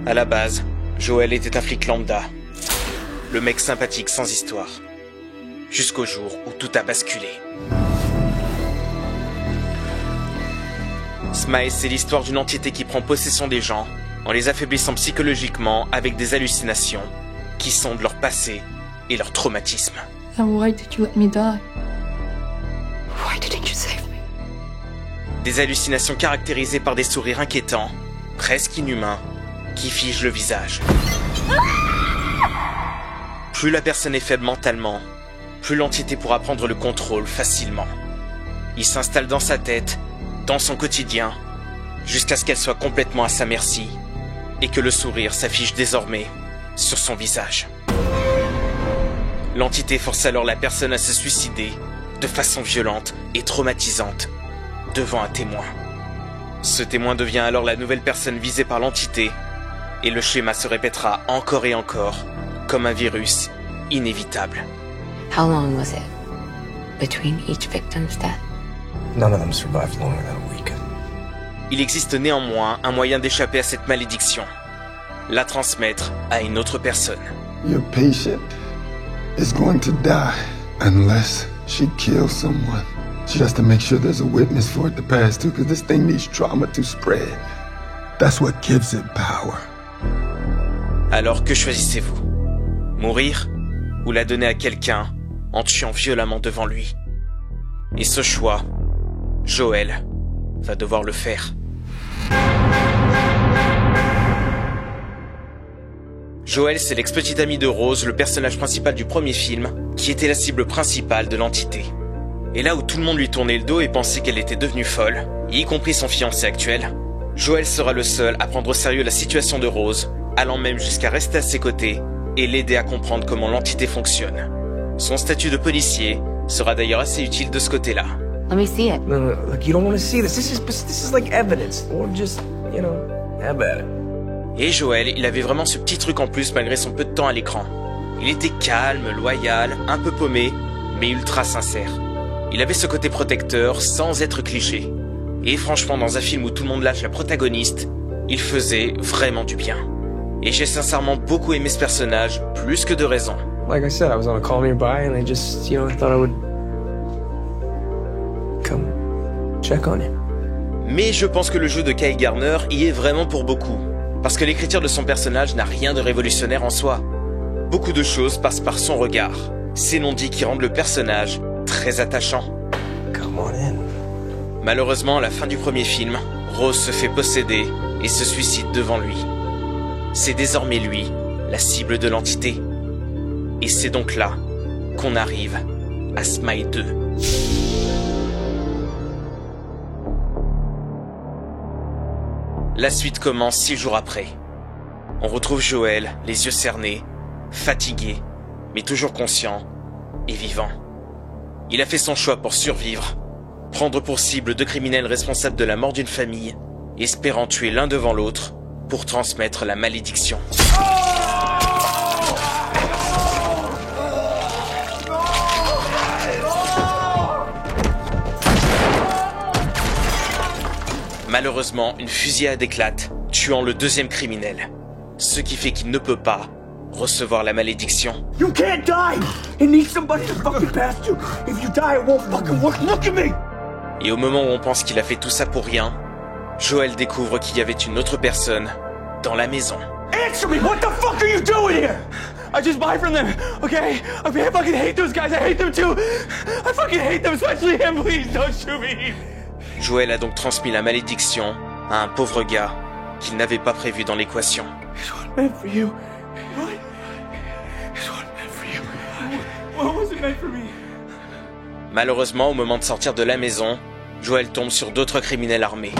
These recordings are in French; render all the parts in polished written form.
À la base, Joel était un flic lambda. Le mec sympathique sans histoire. Jusqu'au jour où tout a basculé. Smile, c'est l'histoire d'une entité qui prend possession des gens en les affaiblissant psychologiquement avec des hallucinations qui sondent leur passé et leur traumatisme. Then why did you let me die? Why didn't you save me? Des hallucinations caractérisées par des sourires inquiétants, presque inhumains, qui figent le visage. Plus la personne est faible mentalement, plus l'entité pourra prendre le contrôle facilement. Il s'installe dans sa tête, dans son quotidien, jusqu'à ce qu'elle soit complètement à sa merci et que le sourire s'affiche désormais sur son visage. L'entité force alors la personne à se suicider de façon violente et traumatisante devant un témoin. Ce témoin devient alors la nouvelle personne visée par l'entité et le schéma se répétera encore et encore comme un virus inévitable. How long was it between each victim's death? None of them survived longer than a week. Il existe néanmoins un moyen d'échapper à cette malédiction. La transmettre à une autre personne. Your patient is going to die unless she kills someone. She has to make sure there's a witness for it to pass to, because this thing needs trauma to spread. That's what gives it power. Alors que choisissez-vous? Mourir ou la donner à quelqu'un en tuant violemment devant lui? Et ce choix, Joel va devoir le faire. Joel, c'est l'ex-petit ami de Rose, le personnage principal du premier film, qui était la cible principale de l'entité. Et là où tout le monde lui tournait le dos et pensait qu'elle était devenue folle, y compris son fiancé actuel, Joel sera le seul à prendre au sérieux la situation de Rose, allant même jusqu'à rester à ses côtés et l'aider à comprendre comment l'entité fonctionne. Son statut de policier sera d'ailleurs assez utile de ce côté-là. Let me see it. No, look, you don't want to see this. This is like evidence. Or just, have at it. Et Joel, il avait vraiment ce petit truc en plus malgré son peu de temps à l'écran. Il était calme, loyal, un peu paumé, mais ultra sincère. Il avait ce côté protecteur sans être cliché. Et franchement, dans un film où tout le monde lâche la protagoniste, il faisait vraiment du bien. Et j'ai sincèrement beaucoup aimé ce personnage, plus que de raison. Like I said, I was on a call nearby and I just, I thought I would come check on him. Mais je pense que le jeu de Kyle Garner y est vraiment pour beaucoup. Parce que l'écriture de son personnage n'a rien de révolutionnaire en soi. Beaucoup de choses passent par son regard. Ces non-dits qui rendent le personnage très attachant. Come on in. Malheureusement, à la fin du premier film, Rose se fait posséder et se suicide devant lui. C'est désormais lui, la cible de l'entité. Et c'est donc là qu'on arrive à Smile 2. La suite commence 6 jours après. On retrouve Joel, les yeux cernés, fatigué, mais toujours conscient et vivant. Il a fait son choix pour survivre, prendre pour cible 2 criminels responsables de la mort d'une famille, espérant tuer l'un devant l'autre pour transmettre la malédiction. Malheureusement, une fusillade éclate, tuant le 2e criminel. Ce qui fait qu'il ne peut pas recevoir la malédiction. You can't die! It needs somebody to fucking pass you! If you die, it won't fucking work! Look at me! Et au moment où on pense qu'il a fait tout ça pour rien, Joel découvre qu'il y avait une autre personne dans la maison. Answer me! What the fuck are you doing here? I just buy from them, okay? I fucking hate those guys, I hate them too! I fucking hate them, especially him, please don't shoot me! Joel a donc transmis la malédiction à un pauvre gars qu'il n'avait pas prévu dans l'équation. It wasn't meant for you. What? It wasn't meant for you. What was it meant for me? Malheureusement, au moment de sortir de la maison, Joel tombe sur d'autres criminels armés.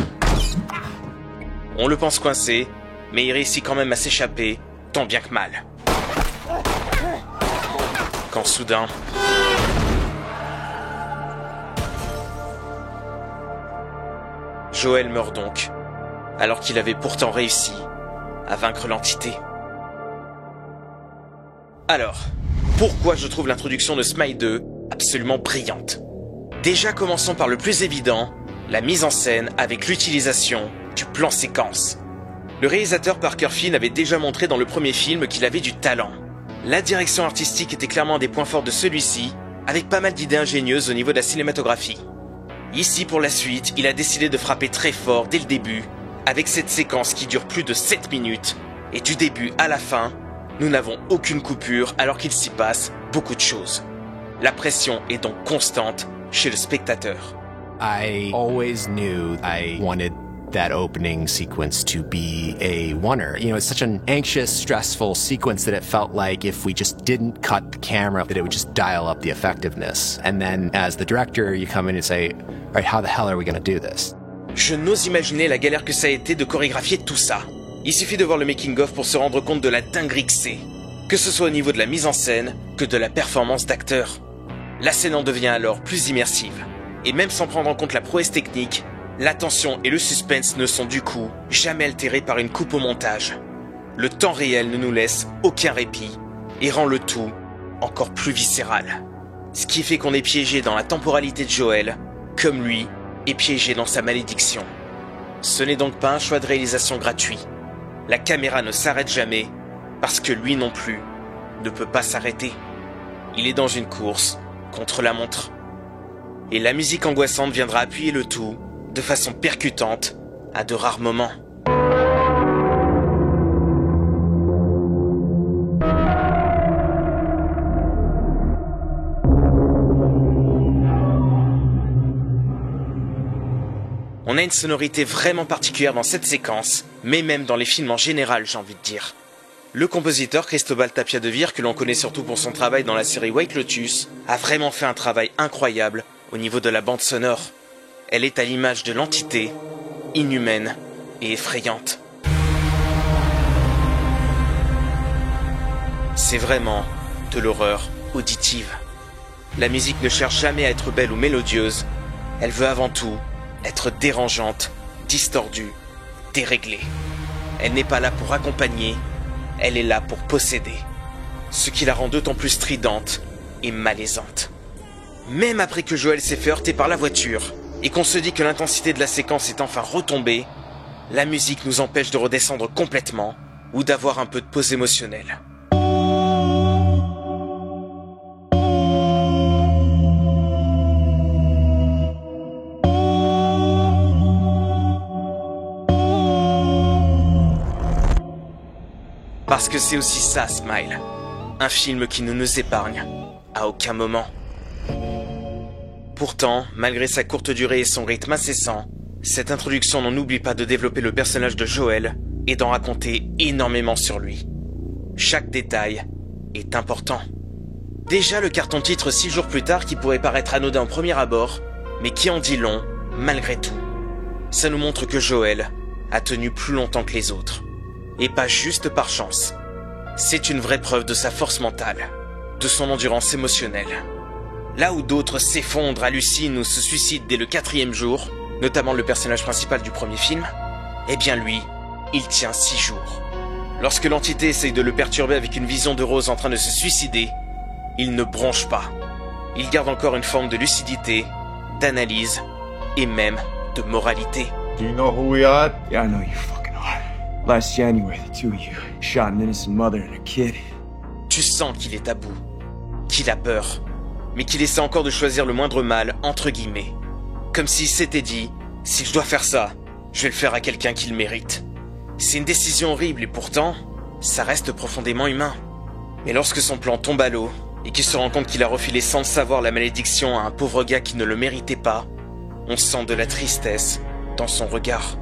On le pense coincé, mais il réussit quand même à s'échapper, tant bien que mal. Quand soudain... Joel meurt donc, alors qu'il avait pourtant réussi à vaincre l'entité. Alors, pourquoi je trouve l'introduction de Smile 2 absolument brillante? Déjà, commençons par le plus évident, la mise en scène avec l'utilisation du plan séquence. Le réalisateur Parker Finn avait déjà montré dans le premier film qu'il avait du talent. La direction artistique était clairement un des points forts de celui-ci, avec pas mal d'idées ingénieuses au niveau de la cinématographie. Ici, pour la suite, il a décidé de frapper très fort dès le début, avec cette séquence qui dure plus de 7 minutes, et du début à la fin, nous n'avons aucune coupure alors qu'il s'y passe beaucoup de choses. La pression est donc constante chez le spectateur. I always knew I wanted that opening sequence to be a oneer. You know, it's such an anxious, stressful sequence that it felt like if we just didn't cut the camera, that it would just dial up the effectiveness. And then as the director, you come in and say, all right, how the hell are we going to do this? Je n'ose imaginer la galère que ça a été de chorégraphier tout ça. Il suffit de voir le making-of pour se rendre compte de la dinguerie que c'est. Que ce soit au niveau de la mise en scène, que de la performance d'acteurs. La scène en devient alors plus immersive. Et même sans prendre en compte la prouesse technique, la tension et le suspense ne sont du coup jamais altérés par une coupe au montage. Le temps réel ne nous laisse aucun répit et rend le tout encore plus viscéral. Ce qui fait qu'on est piégé dans la temporalité de Joel, comme lui est piégé dans sa malédiction. Ce n'est donc pas un choix de réalisation gratuit. La caméra ne s'arrête jamais parce que lui non plus ne peut pas s'arrêter. Il est dans une course contre la montre. Et la musique angoissante viendra appuyer le tout de façon percutante à de rares moments. On a une sonorité vraiment particulière dans cette séquence, mais même dans les films en général, j'ai envie de dire. Le compositeur Cristobal Tapia de Veer, que l'on connaît surtout pour son travail dans la série White Lotus, a vraiment fait un travail incroyable au niveau de la bande sonore. Elle est à l'image de l'entité, inhumaine et effrayante. C'est vraiment de l'horreur auditive. La musique ne cherche jamais à être belle ou mélodieuse, elle veut avant tout être dérangeante, distordue, déréglée. Elle n'est pas là pour accompagner, elle est là pour posséder. Ce qui la rend d'autant plus stridente et malaisante. Même après que Joel s'est fait heurter par la voiture, et qu'on se dit que l'intensité de la séquence est enfin retombée, la musique nous empêche de redescendre complètement ou d'avoir un peu de pause émotionnelle. Parce que c'est aussi ça, Smile. Un film qui ne nous épargne à aucun moment. Pourtant, malgré sa courte durée et son rythme incessant, cette introduction n'en oublie pas de développer le personnage de Joel et d'en raconter énormément sur lui. Chaque détail est important. Déjà le carton-titre 6 jours plus tard qui pourrait paraître anodin au premier abord, mais qui en dit long malgré tout. Ça nous montre que Joel a tenu plus longtemps que les autres. Et pas juste par chance. C'est une vraie preuve de sa force mentale, de son endurance émotionnelle. Là où d'autres s'effondrent, hallucinent ou se suicident dès le 4e jour, notamment le personnage principal du premier film, eh bien lui, il tient 6 jours. Lorsque l'entité essaye de le perturber avec une vision de Rose en train de se suicider, il ne bronche pas. Il garde encore une forme de lucidité, d'analyse et même de moralité. Do you know who we are? Yeah, I know you fucking are. Last January, the two of you shot an innocent mother and a kid. Tu sens qu'il est à bout, qu'il a peur, mais qu'il essaie encore de choisir le moindre mal, entre guillemets. Comme s'il s'était dit, si je dois faire ça, je vais le faire à quelqu'un qui le mérite. C'est une décision horrible et pourtant, ça reste profondément humain. Mais lorsque son plan tombe à l'eau, et qu'il se rend compte qu'il a refilé sans le savoir la malédiction à un pauvre gars qui ne le méritait pas, on sent de la tristesse dans son regard.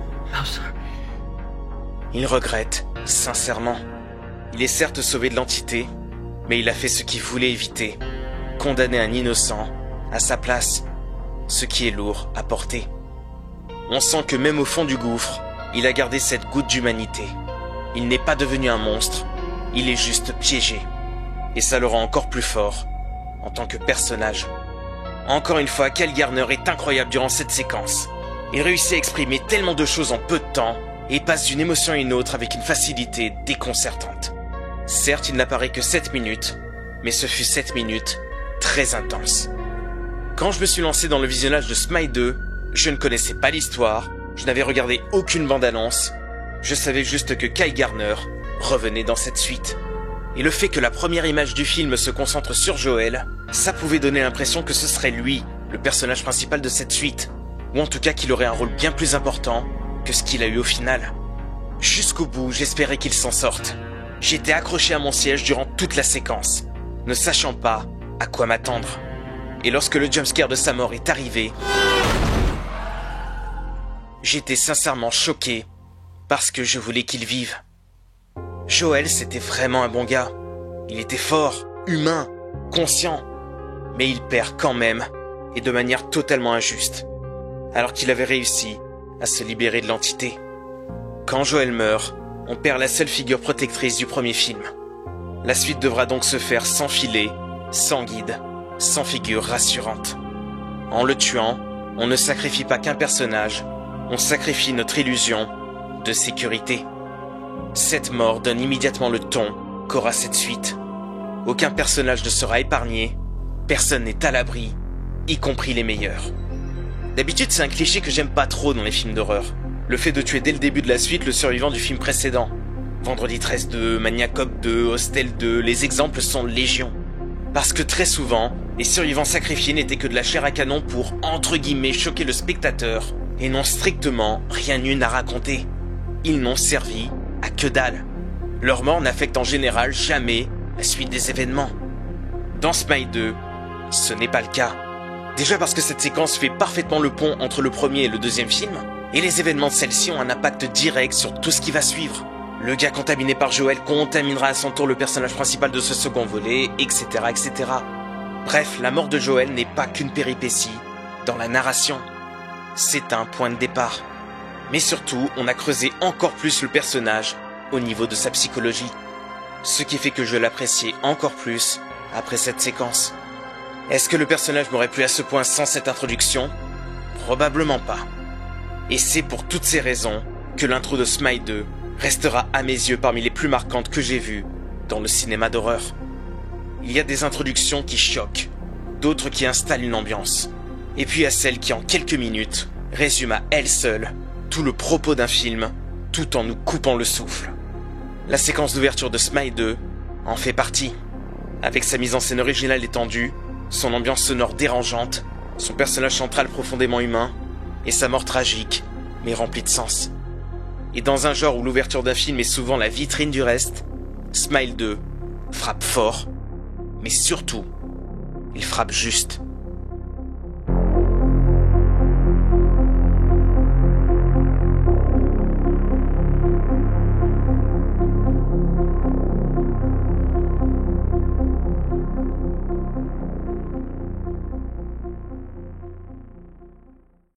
Il regrette, sincèrement. Il est certes sauvé de l'entité, mais il a fait ce qu'il voulait éviter. Condamner un innocent à sa place, ce qui est lourd à porter. On sent que même au fond du gouffre, il a gardé cette goutte d'humanité. Il n'est pas devenu un monstre, il est juste piégé. Et ça le rend encore plus fort, en tant que personnage. Encore une fois, Kyle Garner est incroyable durant cette séquence. Il réussit à exprimer tellement de choses en peu de temps, et passe d'une émotion à une autre avec une facilité déconcertante. Certes, il n'apparaît que 7 minutes, mais ce fut 7 minutes très intenses. Quand je me suis lancé dans le visionnage de Smile 2, je ne connaissais pas l'histoire, je n'avais regardé aucune bande-annonce, Je savais juste que Kyle Garner revenait dans cette suite. Et le fait que la première image du film se concentre sur Joel, ça pouvait donner l'impression que ce serait lui, le personnage principal de cette suite. Ou en tout cas qu'il aurait un rôle bien plus important que ce qu'il a eu au final. Jusqu'au bout, j'espérais qu'il s'en sorte. J'étais accroché à mon siège durant toute la séquence, ne sachant pas à quoi m'attendre. Et lorsque le jumpscare de sa mort est arrivé, j'étais sincèrement choqué parce que je voulais qu'il vive. Joel, c'était vraiment un bon gars. Il était fort, humain, conscient, mais il perd quand même, et de manière totalement injuste, alors qu'il avait réussi à se libérer de l'entité. Quand Joel meurt, on perd la seule figure protectrice du premier film. La suite devra donc se faire sans filet, sans guide, sans figure rassurante. En le tuant, on ne sacrifie pas qu'un personnage, on sacrifie notre illusion de sécurité. Cette mort donne immédiatement le ton qu'aura cette suite. Aucun personnage ne sera épargné, personne n'est à l'abri, y compris les meilleurs. D'habitude, c'est un cliché que j'aime pas trop dans les films d'horreur. Le fait de tuer dès le début de la suite le survivant du film précédent. Vendredi 13 2, Maniac Cop 2, Hostel 2, les exemples sont légion. Parce que très souvent, les survivants sacrifiés n'étaient que de la chair à canon pour, entre guillemets, choquer le spectateur, et n'ont strictement rien eu à raconter. Ils n'ont servi à que dalle. Leur mort n'affecte en général jamais la suite des événements. Dans Smile 2, ce n'est pas le cas. Déjà parce que cette séquence fait parfaitement le pont entre le premier et le deuxième film, et les événements de celle-ci ont un impact direct sur tout ce qui va suivre. Le gars contaminé par Joel contaminera à son tour le personnage principal de ce second volet, etc., etc. Bref, la mort de Joel n'est pas qu'une péripétie dans la narration. C'est un point de départ. Mais surtout, on a creusé encore plus le personnage au niveau de sa psychologie. Ce qui fait que je l'appréciais encore plus après cette séquence. Est-ce que le personnage m'aurait plu à ce point sans cette introduction? Probablement pas. Et c'est pour toutes ces raisons que l'intro de Smile 2 restera à mes yeux parmi les plus marquantes que j'ai vues dans le cinéma d'horreur. Il y a des introductions qui choquent, d'autres qui installent une ambiance, et puis il y a celle qui en quelques minutes résume à elle seule tout le propos d'un film, tout en nous coupant le souffle. La séquence d'ouverture de Smile 2 en fait partie. Avec sa mise en scène originale étendue, son ambiance sonore dérangeante, son personnage central profondément humain, et sa mort tragique, mais remplie de sens. Et dans un genre où l'ouverture d'un film est souvent la vitrine du reste, Smile 2 frappe fort, mais surtout, il frappe juste.